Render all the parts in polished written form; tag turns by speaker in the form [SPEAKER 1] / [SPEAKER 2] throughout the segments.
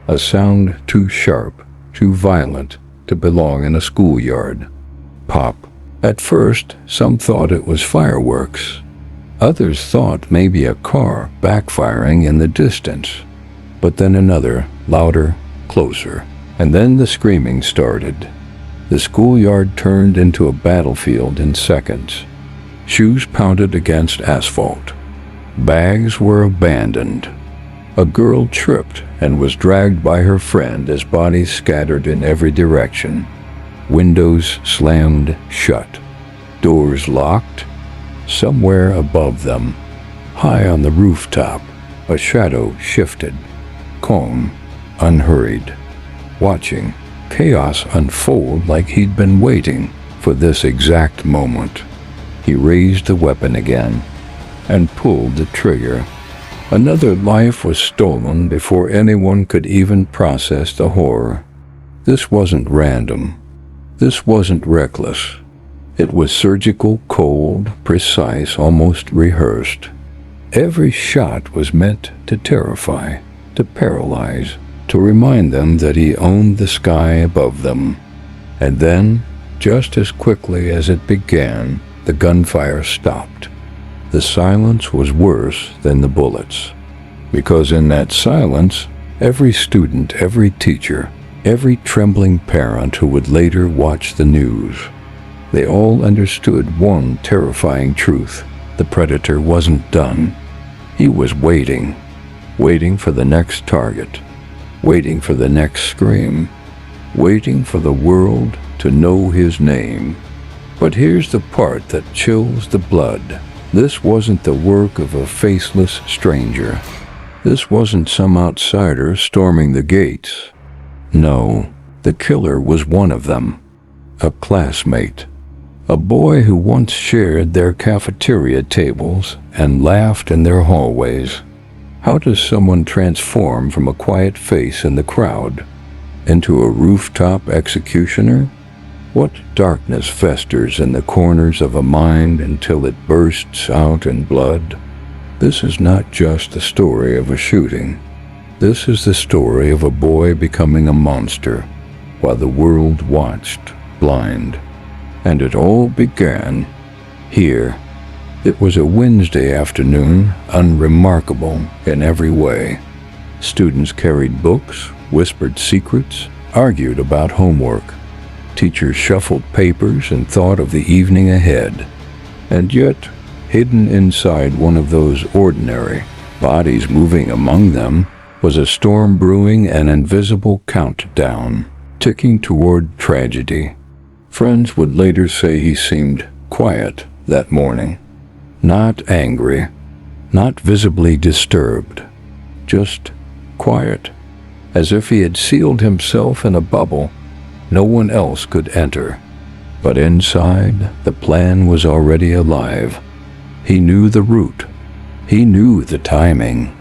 [SPEAKER 1] a sound too sharp, too violent to belong in a schoolyard. Pop. At first, some thought it was fireworks. Others thought maybe a car backfiring in the distance. But then another, louder, closer, and then the screaming started. The schoolyard turned into a battlefield in seconds. Shoes pounded against asphalt. Bags were abandoned. A girl tripped and was dragged by her friend as bodies scattered in every direction. Windows slammed shut. Doors locked. Somewhere above them, high on the rooftop, a shadow shifted. Calm, unhurried, watching chaos unfold like he'd been waiting for this exact moment. He raised the weapon again and pulled the trigger. Another life was stolen before anyone could even process the horror. This wasn't random. This wasn't reckless. It was surgical, cold, precise, almost rehearsed. Every shot was meant to terrify, to paralyze, to remind them that he owned the sky above them. And then, just as quickly as it began, the gunfire stopped. The silence was worse than the bullets, because in that silence, every student, every teacher, every trembling parent who would later watch the news, they all understood one terrifying truth. The predator wasn't done. He was waiting for the next target, waiting for the next scream, waiting for the world to know his name. But here's the part that chills the blood. This wasn't the work of a faceless stranger. This wasn't some outsider storming the gates. No, the killer was one of them, a classmate. A boy who once shared their cafeteria tables and laughed in their hallways. How does someone transform from a quiet face in the crowd into a rooftop executioner? What darkness festers in the corners of a mind until it bursts out in blood? This is not just the story of a shooting. This is the story of a boy becoming a monster while the world watched, blind. And it all began here. It was a Wednesday afternoon, unremarkable in every way. Students carried books, whispered secrets, argued about homework. Teachers shuffled papers and thought of the evening ahead. And yet, hidden inside one of those ordinary bodies moving among them, was a storm brewing, an invisible countdown, ticking toward tragedy. Friends would later say he seemed quiet that morning. Not angry, not visibly disturbed, just quiet, as if he had sealed himself in a bubble no one else could enter. But inside, the plan was already alive. He knew the route. He knew the timing.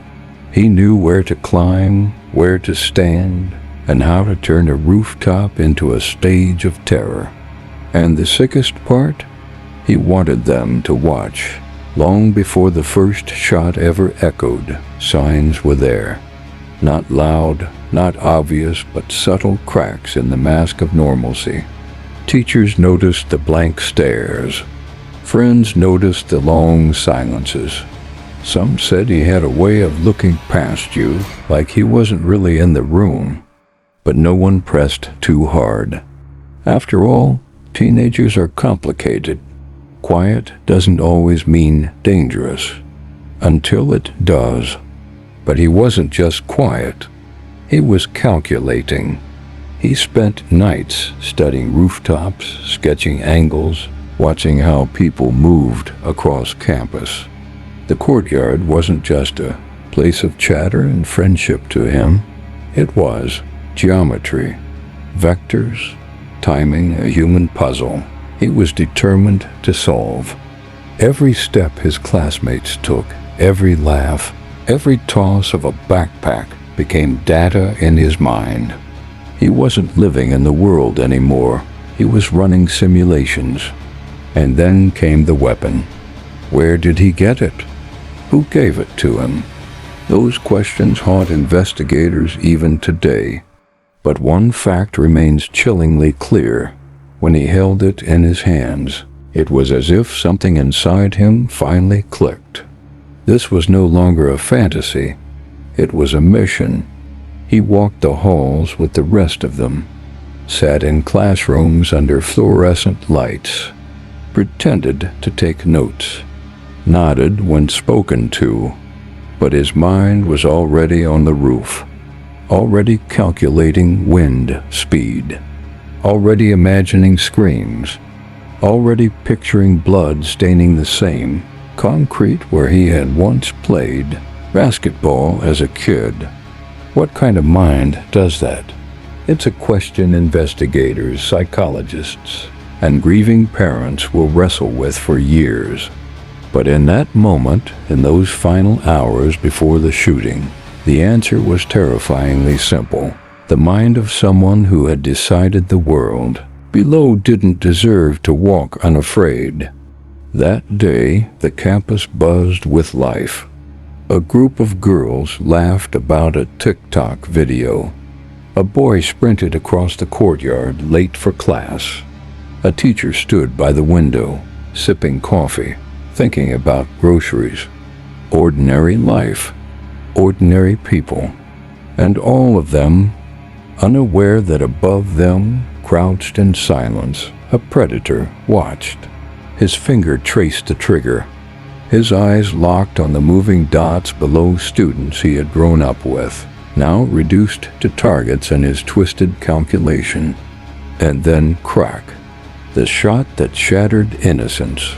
[SPEAKER 1] He knew where to climb, where to stand, and how to turn a rooftop into a stage of terror. And the sickest part? He wanted them to watch. Long before the first shot ever echoed, signs were there. Not loud, not obvious, but subtle cracks in the mask of normalcy. Teachers noticed the blank stares. Friends noticed the long silences. Some said he had a way of looking past you, like he wasn't really in the room. But no one pressed too hard. After all, teenagers are complicated. Quiet doesn't always mean dangerous, until it does. But he wasn't just quiet. He was calculating. He spent nights studying rooftops, sketching angles, watching how people moved across campus. The courtyard wasn't just a place of chatter and friendship to him. It was geometry, vectors, timing, a human puzzle he was determined to solve. Every step his classmates took, every laugh, every toss of a backpack became data in his mind. He wasn't living in the world anymore. He was running simulations. And then came the weapon. Where did he get it? Who gave it to him? Those questions haunt investigators even today. But one fact remains chillingly clear. When he held it in his hands, it was as if something inside him finally clicked. This was no longer a fantasy. It was a mission. He walked the halls with the rest of them, sat in classrooms under fluorescent lights, pretended to take notes, nodded when spoken to, but his mind was already on the roof, already calculating wind speed, already imagining screams, already picturing blood staining the same concrete where he had once played basketball as a kid. What kind of mind does that? It's a question investigators, psychologists, and grieving parents will wrestle with for years. But in that moment, in those final hours before the shooting, the answer was terrifyingly simple. The mind of someone who had decided the world below didn't deserve to walk unafraid. That day, the campus buzzed with life. A group of girls laughed about a TikTok video. A boy sprinted across the courtyard late for class. A teacher stood by the window, sipping coffee, thinking about groceries. Ordinary life, ordinary people, and all of them unaware that above them, crouched in silence, a predator watched. His finger traced the trigger. His eyes locked on the moving dots below students he had grown up with, now reduced to targets in his twisted calculation. And then crack. The shot that shattered innocence.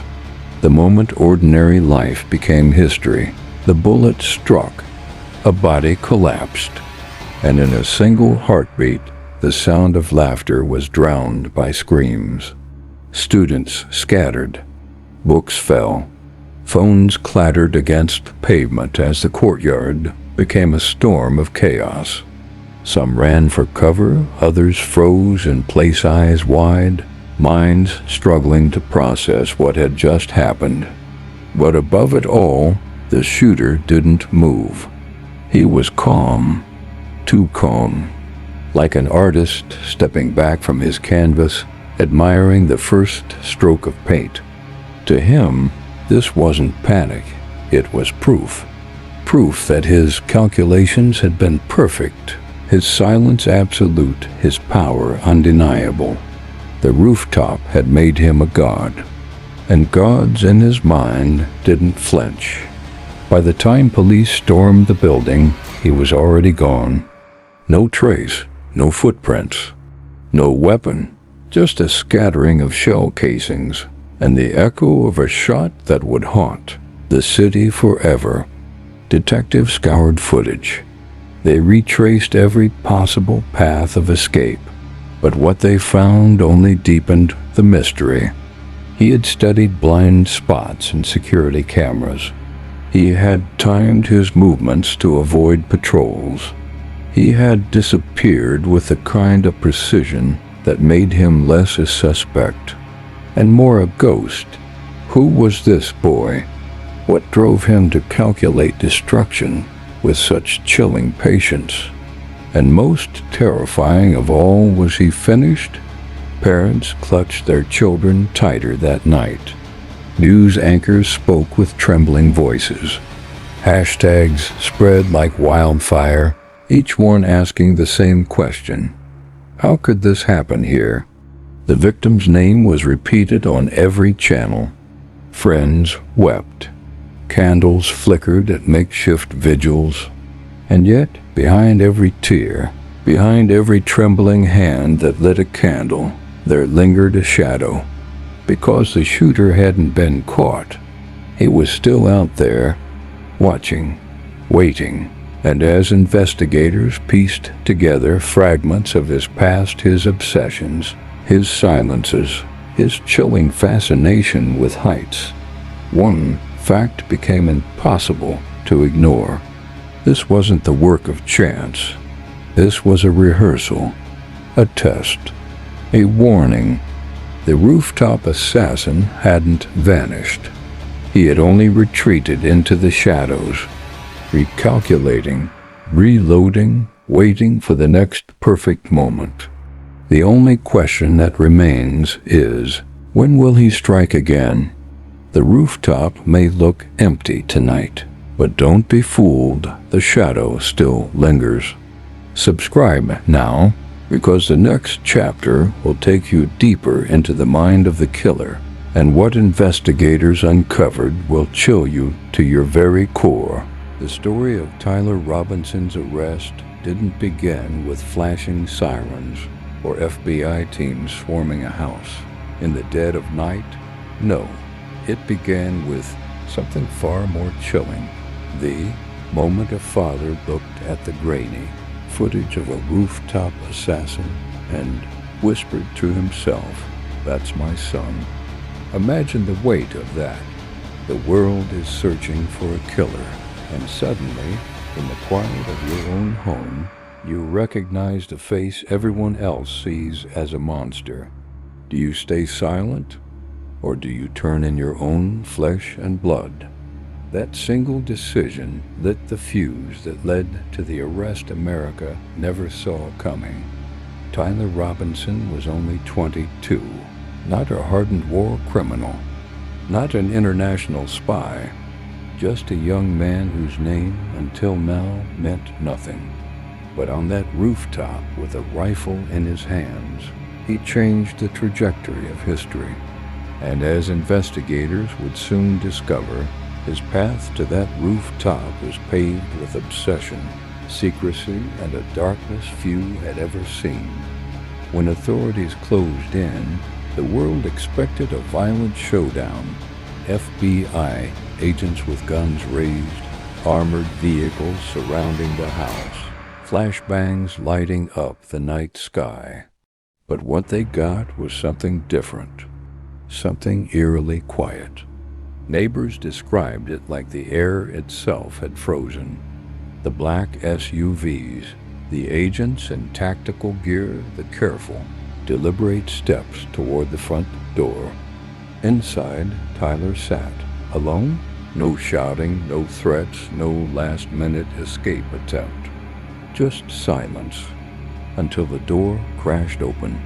[SPEAKER 1] The moment ordinary life became history. The bullet struck. A body collapsed. And in a single heartbeat, the sound of laughter was drowned by screams. Students scattered. Books fell. Phones clattered against the pavement as the courtyard became a storm of chaos. Some ran for cover, others froze in place, eyes wide, minds struggling to process what had just happened. But above it all, the shooter didn't move. He was calm, too calm, like an artist stepping back from his canvas, admiring the first stroke of paint. To him, this wasn't panic, it was proof. Proof that his calculations had been perfect, his silence absolute, his power undeniable. The rooftop had made him a god, and gods in his mind didn't flinch. By the time police stormed the building, he was already gone. No trace, no footprints, no weapon, just a scattering of shell casings and the echo of a shot that would haunt the city forever. Detectives scoured footage. They retraced every possible path of escape, but what they found only deepened the mystery. He had studied blind spots and security cameras. He had timed his movements to avoid patrols. He had disappeared with the kind of precision that made him less a suspect and more a ghost. Who was this boy? What drove him to calculate destruction with such chilling patience? And most terrifying of all, was he finished? Parents clutched their children tighter that night. News anchors spoke with trembling voices. Hashtags spread like wildfire, each one asking the same question. How could this happen here? The victim's name was repeated on every channel. Friends wept. Candles flickered at makeshift vigils. And yet, behind every tear, behind every trembling hand that lit a candle, there lingered a shadow. Because the shooter hadn't been caught, he was still out there, watching, waiting. And as investigators pieced together fragments of his past, his obsessions, his silences, his chilling fascination with heights, one fact became impossible to ignore. This wasn't the work of chance. This was a rehearsal, a test, a warning. The rooftop assassin hadn't vanished. He had only retreated into the shadows. recalculating, reloading, waiting for the next perfect moment. The only question that remains is, when will he strike again? The rooftop may look empty tonight, but don't be fooled, the shadow still lingers. Subscribe now, because the next chapter will take you deeper into the mind of the killer, and what investigators uncovered will chill you to your very core. The story of Tyler Robinson's arrest didn't begin with flashing sirens or FBI teams swarming a house in the dead of night. No, it began with something far more chilling. The moment a father looked at the grainy footage of a rooftop assassin and whispered to himself, "That's my son." Imagine the weight of that. The world is searching for a killer, and suddenly, in the quiet of your own home, you recognize the face everyone else sees as a monster. Do you stay silent, or do you turn in your own flesh and blood? That single decision lit the fuse that led to the arrest America never saw coming. Tyler Robinson was only 22, not a hardened war criminal, not an international spy, just a young man whose name, until now, meant nothing. But on that rooftop, with a rifle in his hands, he changed the trajectory of history. And as investigators would soon discover, his path to that rooftop was paved with obsession, secrecy, and a darkness few had ever seen. When authorities closed in, the world expected a violent showdown. FBI agents with guns raised, armored vehicles surrounding the house, flashbangs lighting up the night sky. But what they got was something different, something eerily quiet. Neighbors described it like the air itself had frozen. The black SUVs, the agents in tactical gear, the careful, deliberate steps toward the front door. Inside, Tyler sat, alone. No shouting, no threats, no last-minute escape attempt. Just silence, until the door crashed open,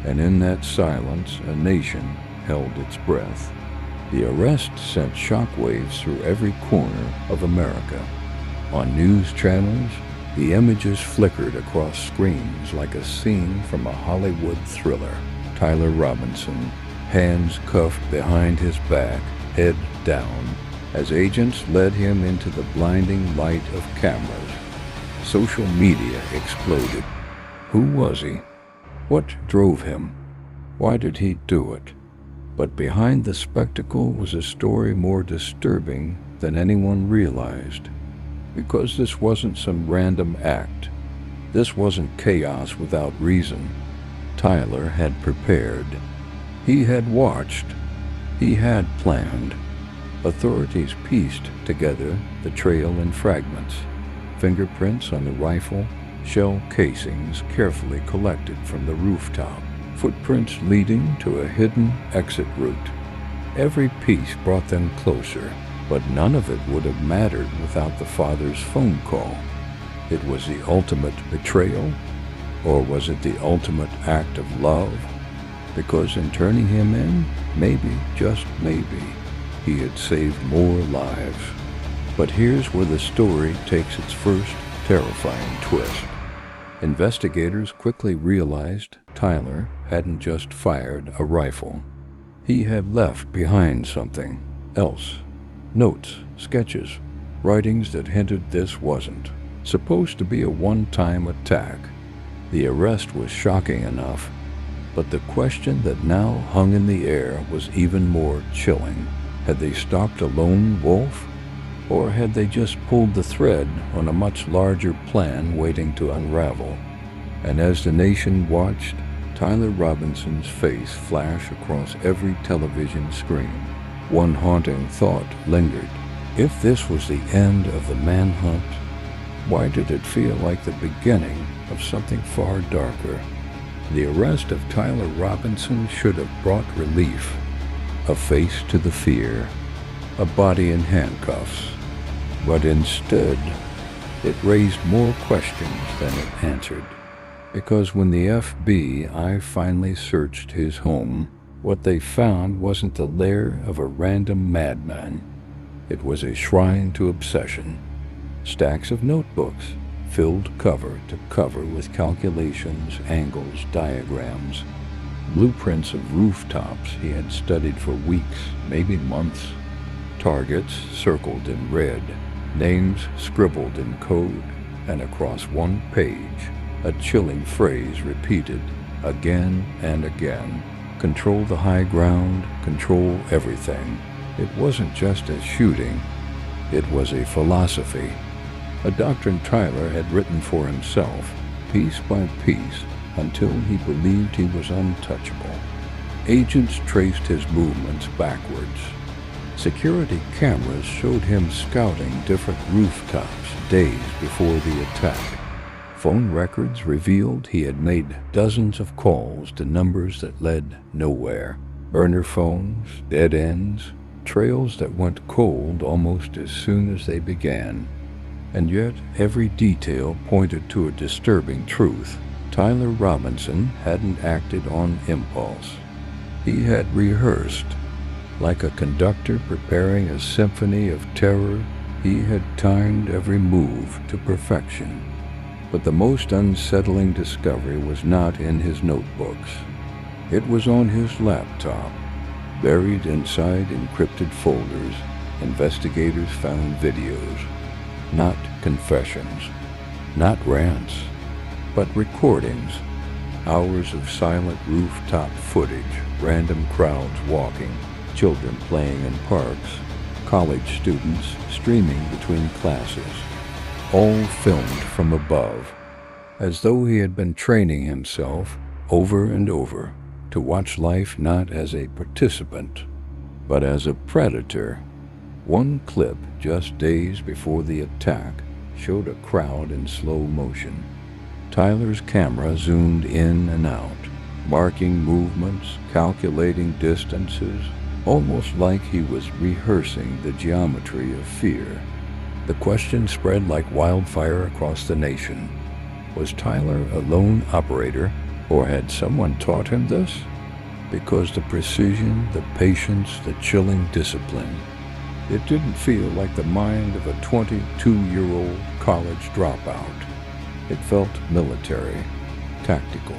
[SPEAKER 1] and in that silence a nation held its breath. The arrest sent shockwaves through every corner of America. On news channels, the images flickered across screens like a scene from a Hollywood thriller. Tyler Robinson, hands cuffed behind his back, head down, as agents led him into the blinding light of cameras. Social media exploded. Who was he? What drove him? Why did he do it? But behind the spectacle was a story more disturbing than anyone realized. Because this wasn't some random act. This wasn't chaos without reason. Tyler had prepared. He had watched. He had planned. Authorities pieced together the trail in fragments. Fingerprints on the rifle, shell casings carefully collected from the rooftop, footprints leading to a hidden exit route. Every piece brought them closer, but none of it would have mattered without the father's phone call. It was the ultimate betrayal, or was it the ultimate act of love? Because in turning him in, maybe, just maybe, he had saved more lives. But here's where the story takes its first terrifying twist. Investigators quickly realized Tyler hadn't just fired a rifle. He had left behind something else. Notes, sketches, writings that hinted this wasn't supposed to be a one-time attack. The arrest was shocking enough, but the question that now hung in the air was even more chilling. Had they stopped a lone wolf? Or had they just pulled the thread on a much larger plan waiting to unravel? And as the nation watched, Tyler Robinson's face flashed across every television screen. One haunting thought lingered. If this was the end of the manhunt, why did it feel like the beginning of something far darker? The arrest of Tyler Robinson should have brought relief. A face to the fear. A body in handcuffs. But instead, it raised more questions than it answered. Because when the FBI finally searched his home, what they found wasn't the lair of a random madman. It was a shrine to obsession. Stacks of notebooks, filled cover to cover with calculations, angles, diagrams, blueprints of rooftops he had studied for weeks, maybe months, targets circled in red, names scribbled in code, and across one page, a chilling phrase repeated again and again. Control the high ground, control everything. It wasn't just a shooting, it was a philosophy, a doctrine Tyler had written for himself, piece by piece, until he believed he was untouchable. Agents traced his movements backwards. Security cameras showed him scouting different rooftops days before the attack. Phone records revealed he had made dozens of calls to numbers that led nowhere. Burner phones, dead ends, trails that went cold almost as soon as they began. And yet every detail pointed to a disturbing truth. Tyler Robinson hadn't acted on impulse. He had rehearsed. Like a conductor preparing a symphony of terror, he had timed every move to perfection. But the most unsettling discovery was not in his notebooks. It was on his laptop. Buried inside encrypted folders, investigators found videos. Not confessions, not rants, but recordings. Hours of silent rooftop footage, random crowds walking, children playing in parks, college students streaming between classes, all filmed from above, as though he had been training himself over and over to watch life not as a participant, but as a predator. One clip just days before the attack showed a crowd in slow motion. Tyler's camera zoomed in and out, marking movements, calculating distances, almost like he was rehearsing the geometry of fear. The question spread like wildfire across the nation. Was Tyler a lone operator, or had someone taught him this? Because the precision, the patience, the chilling discipline, it didn't feel like the mind of a 22-year-old college dropout. It felt military, tactical,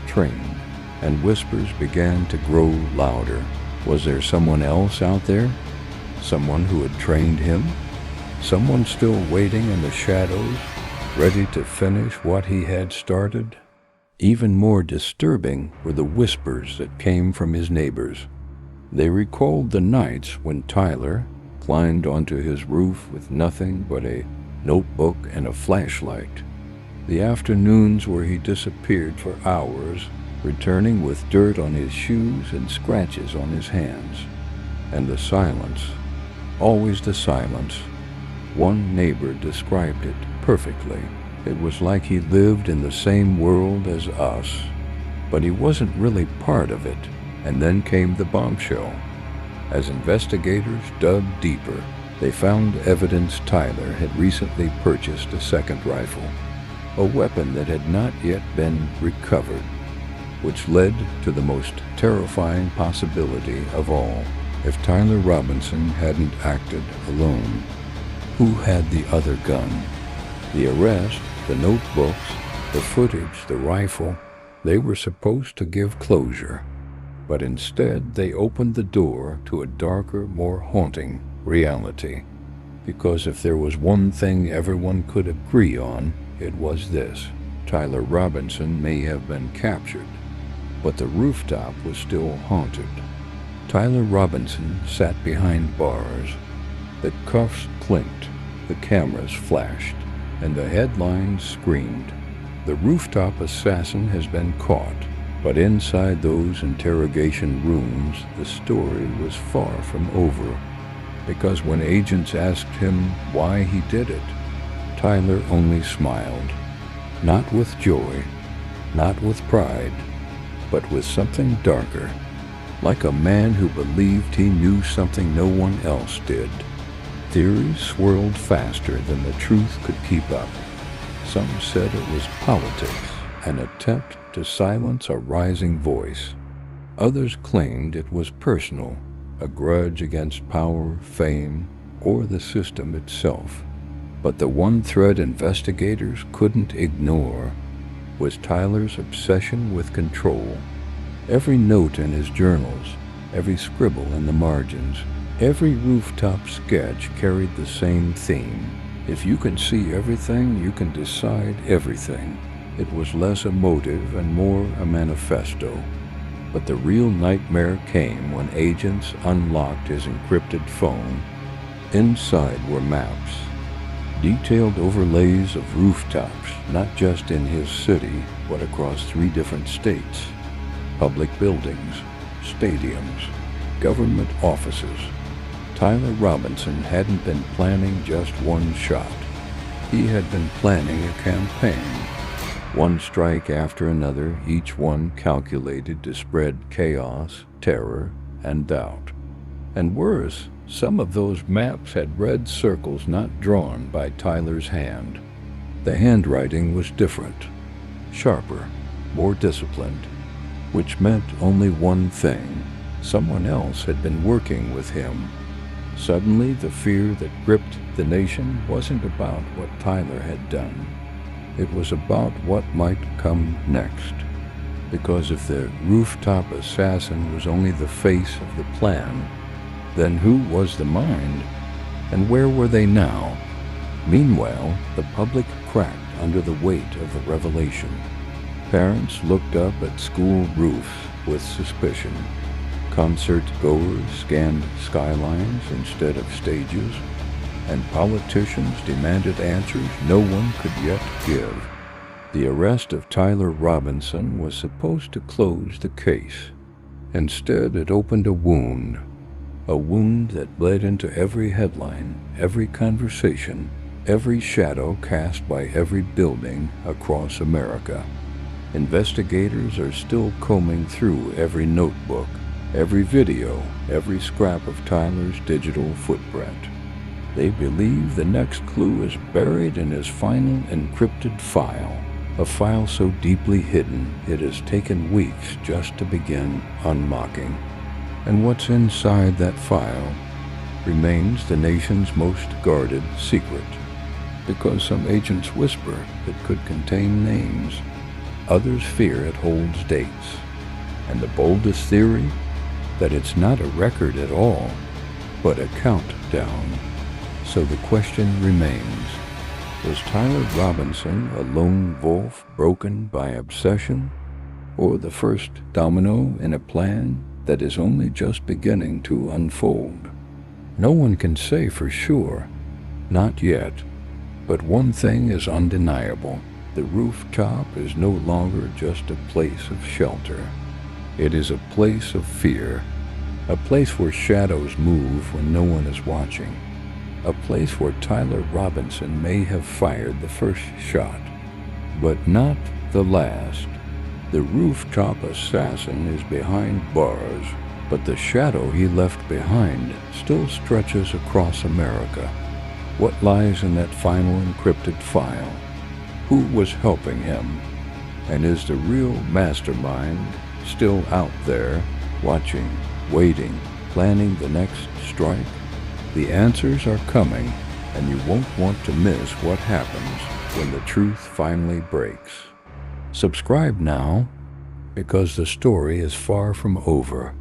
[SPEAKER 1] trained, and whispers began to grow louder. Was there someone else out there? Someone who had trained him? Someone still waiting in the shadows, ready to finish what he had started? Even more disturbing were the whispers that came from his neighbors. They recalled the nights when Tyler climbed onto his roof with nothing but a notebook and a flashlight. The afternoons where he disappeared for hours, returning with dirt on his shoes and scratches on his hands. And the silence, always the silence. One neighbor described it perfectly. It was like he lived in the same world as us, but he wasn't really part of it. And then came the bombshell. As investigators dug deeper, they found evidence Tyler had recently purchased a second rifle, a weapon that had not yet been recovered, which led to the most terrifying possibility of all. If Tyler Robinson hadn't acted alone, who had the other gun? The arrest, the notebooks, the footage, the rifle, they were supposed to give closure. But instead, they opened the door to a darker, more haunting reality. Because if there was one thing everyone could agree on, it was this. Tyler Robinson may have been captured, but the rooftop was still haunted. Tyler Robinson sat behind bars. The cuffs clinked, the cameras flashed, and the headlines screamed. The rooftop assassin has been caught. But inside those interrogation rooms, the story was far from over. Because when agents asked him why he did it, Tyler only smiled. Not with joy, not with pride, but with something darker. Like a man who believed he knew something no one else did. Theories swirled faster than the truth could keep up. Some said it was politics, an attempt to silence a rising voice. Others claimed it was personal, a grudge against power, fame, or the system itself. But the one thread investigators couldn't ignore was Tyler's obsession with control. Every note in his journals, every scribble in the margins, every rooftop sketch carried the same theme. If you can see everything, you can decide everything. It was less a motive and more a manifesto. But the real nightmare came when agents unlocked his encrypted phone. Inside were maps, detailed overlays of rooftops, not just in his city, but across 3 different states. Public buildings, stadiums, government offices. Tyler Robinson hadn't been planning just one shot. He had been planning a campaign. One strike after another, each one calculated to spread chaos, terror, and doubt. And worse, some of those maps had red circles not drawn by Tyler's hand. The handwriting was different, sharper, more disciplined, which meant only one thing: someone else had been working with him. Suddenly, the fear that gripped the nation wasn't about what Tyler had done. It was about what might come next. Because if the rooftop assassin was only the face of the plan, then who was the mind, and where were they now? Meanwhile, the public cracked under the weight of the revelation. Parents looked up at school roofs with suspicion. Concert goers scanned skylines instead of stages, and politicians demanded answers no one could yet give. The arrest of Tyler Robinson was supposed to close the case. Instead, it opened a wound that bled into every headline, every conversation, every shadow cast by every building across America. Investigators are still combing through every notebook, every video, every scrap of Tyler's digital footprint. They believe the next clue is buried in his final encrypted file, a file so deeply hidden it has taken weeks just to begin unlocking. And what's inside that file remains the nation's most guarded secret, because some agents whisper it could contain names. Others fear it holds dates. And the boldest theory? That it's not a record at all, but a countdown. So the question remains, was Tyler Robinson a lone wolf broken by obsession, or the first domino in a plan that is only just beginning to unfold? No one can say for sure, not yet, but one thing is undeniable. The rooftop is no longer just a place of shelter. It is a place of fear, a place where shadows move when no one is watching, a place where Tyler Robinson may have fired the first shot, but not the last. The rooftop assassin is behind bars, but the shadow he left behind still stretches across America. What lies in that final encrypted file? Who was helping him? And is the real mastermind still out there, watching, waiting, planning the next strike? The answers are coming, and you won't want to miss what happens when the truth finally breaks. Subscribe now, because the story is far from over.